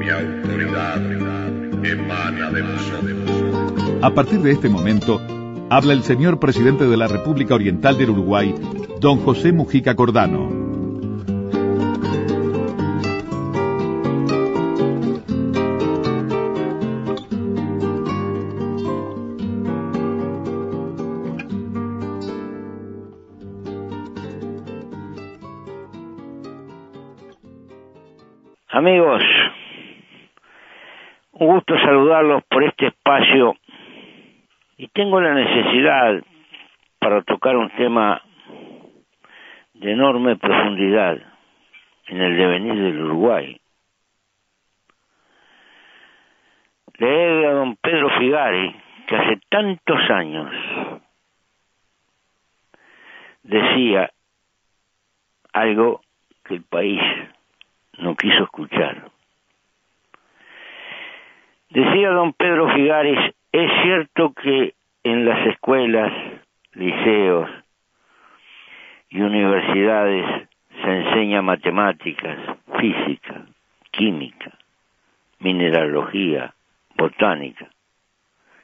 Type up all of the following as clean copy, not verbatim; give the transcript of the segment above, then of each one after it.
Mi autoridad emana de vosotros. A partir de este momento, habla el señor presidente de la República Oriental del Uruguay, don José Mujica Cordano. Amigos, un gusto saludarlos por este espacio y tengo la necesidad para tocar un tema de enorme profundidad en el devenir del Uruguay. Leer a don Pedro Figari, que hace tantos años decía algo que el país no quiso escuchar. Decía don Pedro Figaris, es cierto que en las escuelas, liceos y universidades se enseña matemáticas, física, química, mineralogía, botánica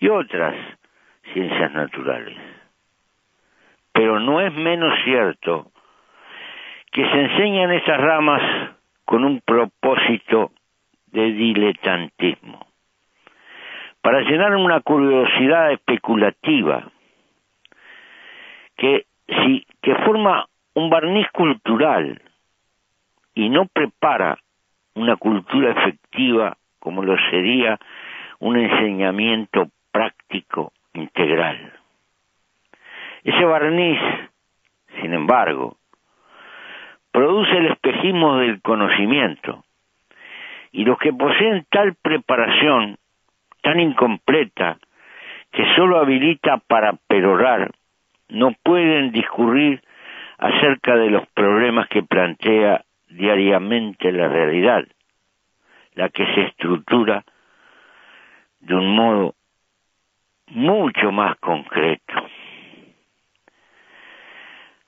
y otras ciencias naturales. Pero no es menos cierto que se enseñan esas ramas con un propósito de diletantismo, para llenar una curiosidad especulativa que forma un barniz cultural y no prepara una cultura efectiva como lo sería un enseñamiento práctico integral. Ese barniz, sin embargo, produce el espejismo del conocimiento, y los que poseen tal preparación tan incompleta que solo habilita para perorar, no pueden discurrir acerca de los problemas que plantea diariamente la realidad, la que se estructura de un modo mucho más concreto.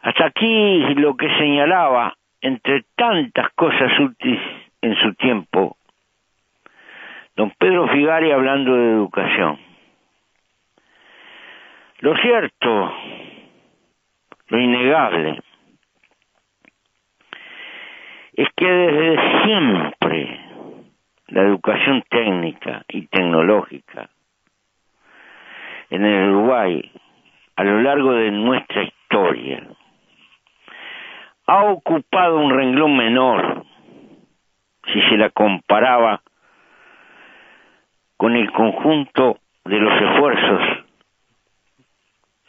Hasta aquí lo que señalaba, entre tantas cosas útiles en su tiempo, don Pedro Figari hablando de educación. Lo cierto, lo innegable, es que desde siempre la educación técnica y tecnológica en el Uruguay, a lo largo de nuestra historia, ha ocupado un renglón menor si se la comparaba con el conjunto de los esfuerzos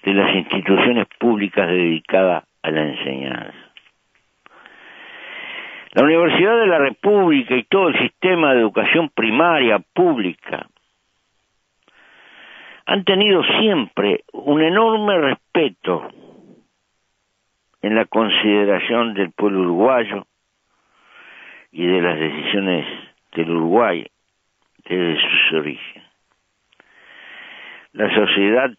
de las instituciones públicas dedicadas a la enseñanza. La Universidad de la República y todo el sistema de educación primaria pública han tenido siempre un enorme respeto en la consideración del pueblo uruguayo y de las decisiones del Uruguay desde sus orígenes. La sociedad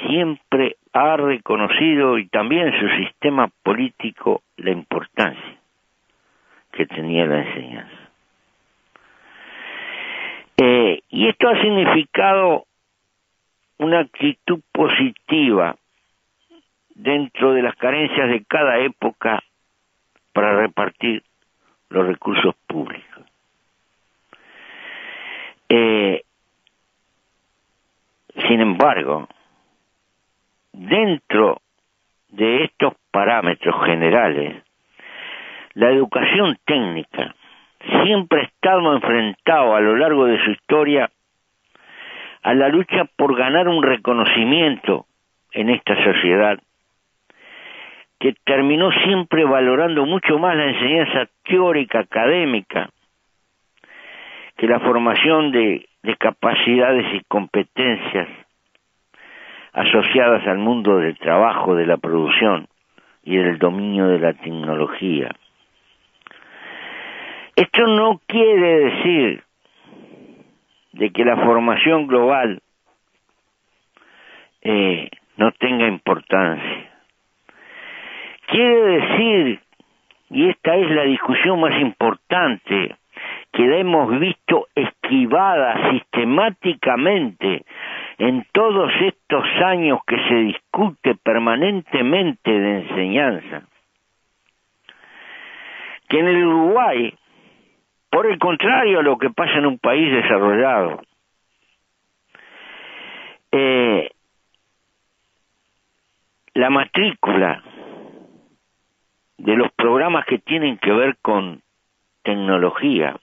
siempre ha reconocido, y también su sistema político, la importancia que tenía la enseñanza. Y esto ha significado una actitud positiva dentro de las carencias de cada época para repartir los recursos públicos. Sin embargo, dentro de estos parámetros generales, la educación técnica siempre ha estado enfrentado a lo largo de su historia a la lucha por ganar un reconocimiento en esta sociedad que terminó siempre valorando mucho más la enseñanza teórica, académica, que la formación de capacidades y competencias asociadas al mundo del trabajo, de la producción y del dominio de la tecnología. Esto no quiere decir de que la formación global no tenga importancia. Quiere decir, y esta es la discusión más importante, que la hemos visto esquivada sistemáticamente en todos estos años que se discute permanentemente de enseñanza, que en el Uruguay, por el contrario a lo que pasa en un país desarrollado, la matrícula de los programas que tienen que ver con tecnología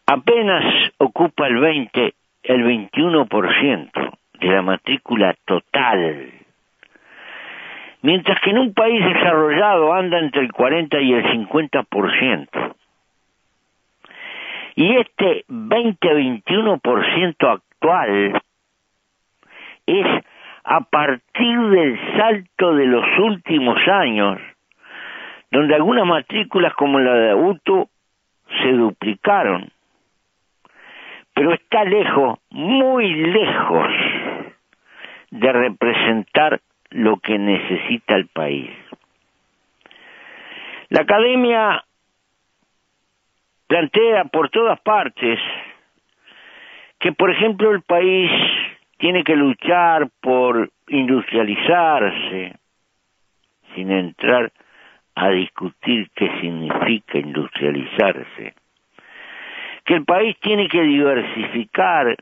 apenas ocupa el 21% de la matrícula total, mientras que en un país desarrollado anda entre el 40 y el 50%. Y este 20-21% actual es a partir del salto de los últimos años, donde algunas matrículas como la de UTU se duplicaron, pero está lejos, muy lejos, de representar lo que necesita el país. La academia plantea por todas partes que, por ejemplo, el país tiene que luchar por industrializarse, sin entrar a discutir qué significa industrializarse, que el país tiene que diversificar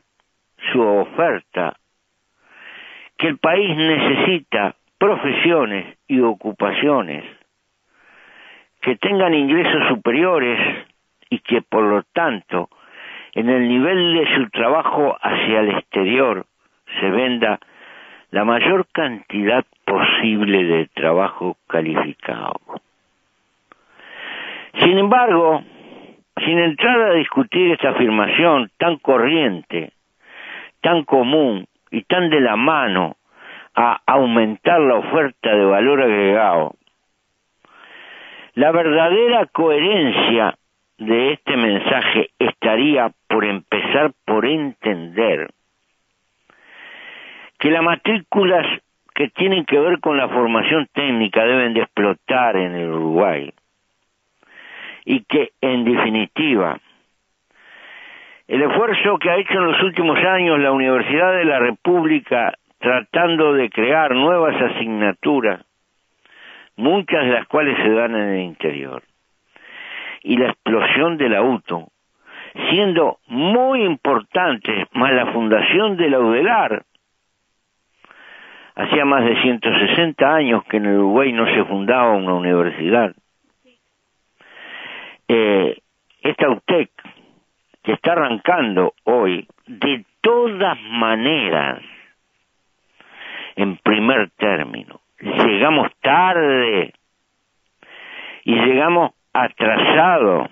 su oferta, que el país necesita profesiones y ocupaciones que tengan ingresos superiores y que por lo tanto en el nivel de su trabajo hacia el exterior se venda la mayor cantidad posible de trabajo calificado. Sin embargo, sin entrar a discutir esta afirmación tan corriente, tan común y tan de la mano a aumentar la oferta de valor agregado, la verdadera coherencia de este mensaje estaría por empezar por entender que las matrículas que tienen que ver con la formación técnica deben de explotar en el Uruguay y que, en definitiva, el esfuerzo que ha hecho en los últimos años la Universidad de la República tratando de crear nuevas asignaturas, muchas de las cuales se dan en el interior, y la explosión de la UTU, siendo muy importante, más la fundación de la UDELAR. Hacía más de 160 años que en el Uruguay no se fundaba una universidad. Esta UTEC, que está arrancando hoy, de todas maneras, en primer término, llegamos tarde y llegamos atrasados.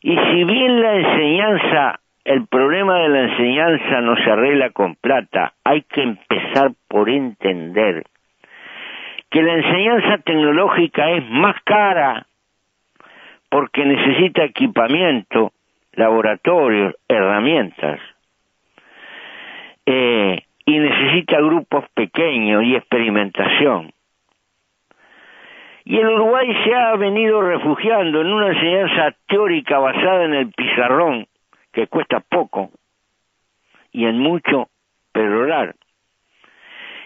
Y si bien la enseñanza, el problema de la enseñanza no se arregla con plata, hay que empezar por entender que la enseñanza tecnológica es más cara porque necesita equipamiento, laboratorios, herramientas, y necesita grupos pequeños y experimentación. Y el Uruguay se ha venido refugiando en una enseñanza teórica basada en el pizarrón, que cuesta poco y en mucho perdurar.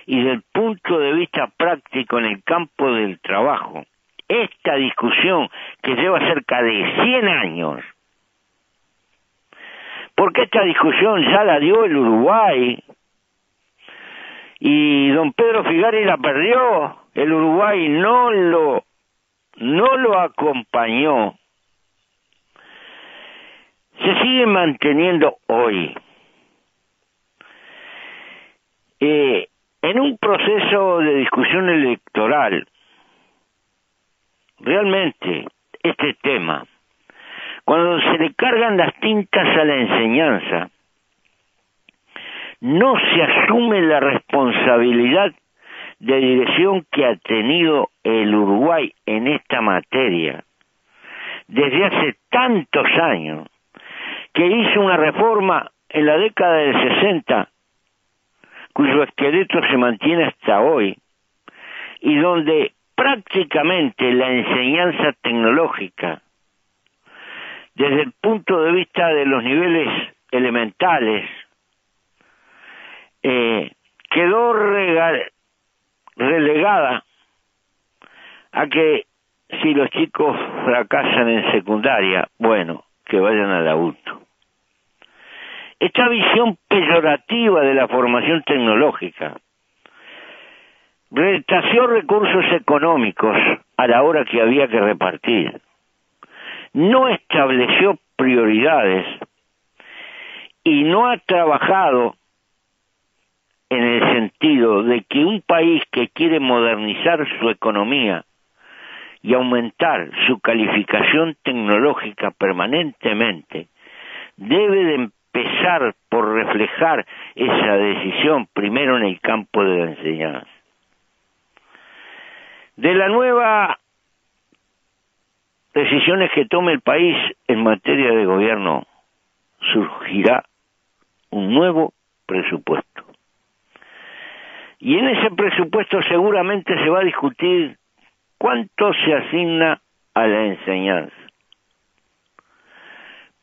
Y desde el punto de vista práctico en el campo del trabajo, esta discusión que lleva cerca de 100 años, porque esta discusión ya la dio el Uruguay y don Pedro Figari la perdió, el Uruguay no lo acompañó. Se sigue manteniendo hoy en un proceso de discusión electoral. Realmente este tema, cuando se le cargan las tintas a la enseñanza, no se asume la responsabilidad de dirección que ha tenido el Uruguay en esta materia desde hace tantos años, que hizo una reforma en la década del 60, cuyo esqueleto se mantiene hasta hoy, y donde prácticamente la enseñanza tecnológica, desde el punto de vista de los niveles elementales, quedó relegada a que si los chicos fracasan en secundaria, bueno, que vayan al adulto. Esta visión peyorativa de la formación tecnológica retació recursos económicos a la hora que había que repartir, no estableció prioridades y no ha trabajado en el sentido de que un país que quiere modernizar su economía y aumentar su calificación tecnológica permanentemente, debe de empezar por reflejar esa decisión primero en el campo de la enseñanza. De la nueva decisiones que tome el país en materia de gobierno, surgirá un nuevo presupuesto. Y en ese presupuesto seguramente se va a discutir cuánto se asigna a la enseñanza.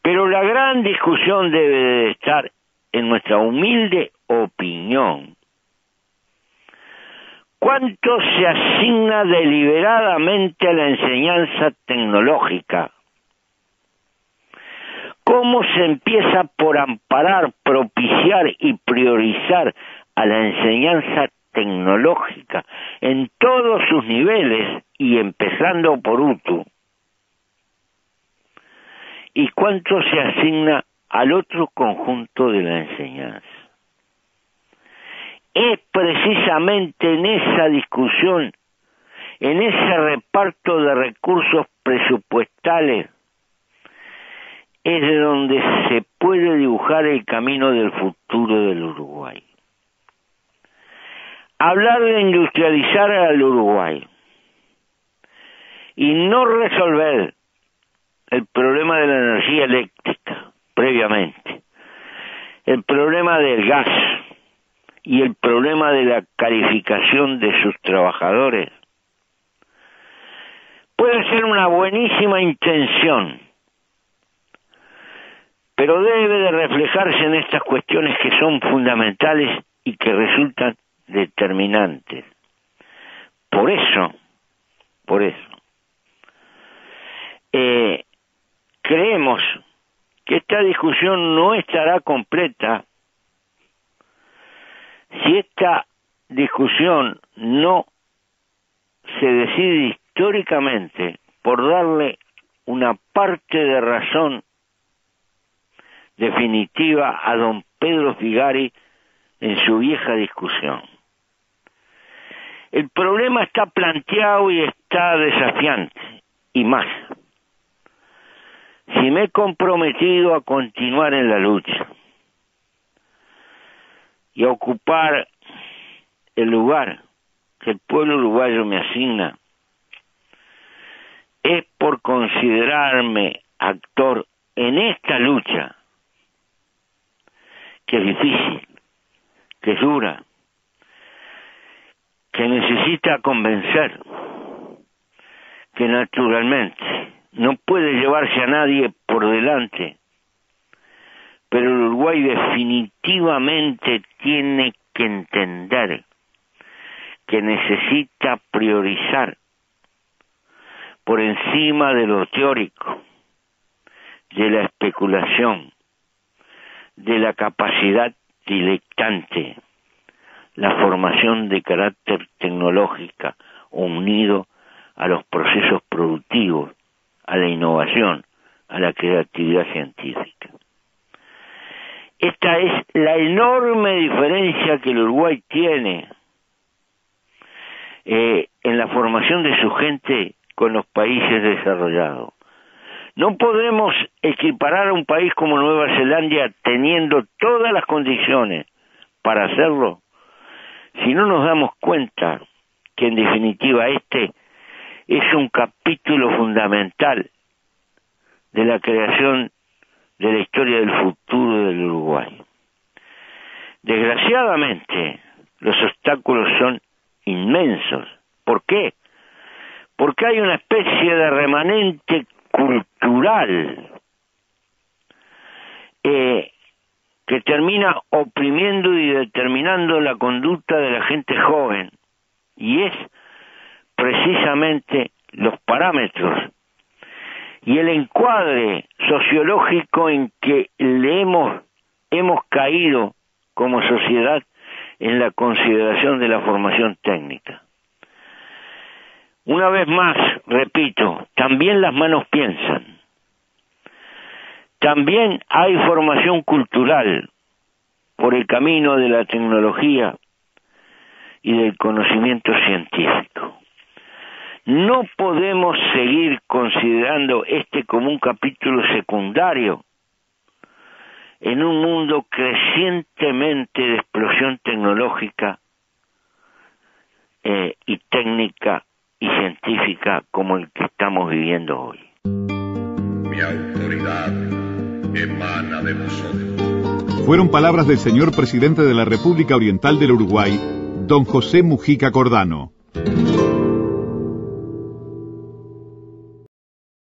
Pero la gran discusión debe de estar, en nuestra humilde opinión, ¿cuánto se asigna deliberadamente a la enseñanza tecnológica? ¿Cómo se empieza por amparar, propiciar y priorizar a la enseñanza tecnológica en todos sus niveles y empezando por UTU? ¿Y cuánto se asigna al otro conjunto de la enseñanza? Es precisamente en esa discusión, en ese reparto de recursos presupuestales, es de donde se puede dibujar el camino del futuro del Uruguay. Hablar de industrializar al Uruguay y no resolver el problema de la energía eléctrica previamente, el problema del gas y el problema de la calificación de sus trabajadores, puede ser una buenísima intención, pero debe de reflejarse en estas cuestiones que son fundamentales y que resultan determinantes. Por eso, creemos que esta discusión no estará completa si esta discusión no se decide históricamente por darle una parte de razón definitiva a don Pedro Figari en su vieja discusión. El problema está planteado y está desafiante, y más. Si me he comprometido a continuar en la lucha y a ocupar el lugar que el pueblo uruguayo me asigna, es por considerarme actor en esta lucha, que es difícil, que es dura, que necesita convencer, que naturalmente no puede llevarse a nadie por delante, pero el Uruguay definitivamente tiene que entender que necesita priorizar por encima de lo teórico, de la especulación, de la capacidad dilectante, la formación de carácter tecnológica unido a los procesos productivos, a la innovación, a la creatividad científica. Esta es la enorme diferencia que el Uruguay tiene en la formación de su gente con los países desarrollados. No podemos equiparar a un país como Nueva Zelanda teniendo todas las condiciones para hacerlo si no nos damos cuenta que en definitiva este es un capítulo fundamental de la creación de la historia del futuro del Uruguay. Desgraciadamente, los obstáculos son inmensos. ¿Por qué? porque hay una especie de remanente cultural que termina oprimiendo y determinando la conducta de la gente joven, y es precisamente los parámetros y el encuadre sociológico en que le hemos caído como sociedad en la consideración de la formación técnica. Una vez más, repito, también las manos piensan. También hay formación cultural por el camino de la tecnología y del conocimiento científico. No podemos seguir considerando este como un capítulo secundario en un mundo crecientemente de explosión tecnológica y técnica y científica como el que estamos viviendo hoy. Mi autoridad emana de vosotros. Fueron palabras del señor presidente de la República Oriental del Uruguay, don José Mujica Cordano.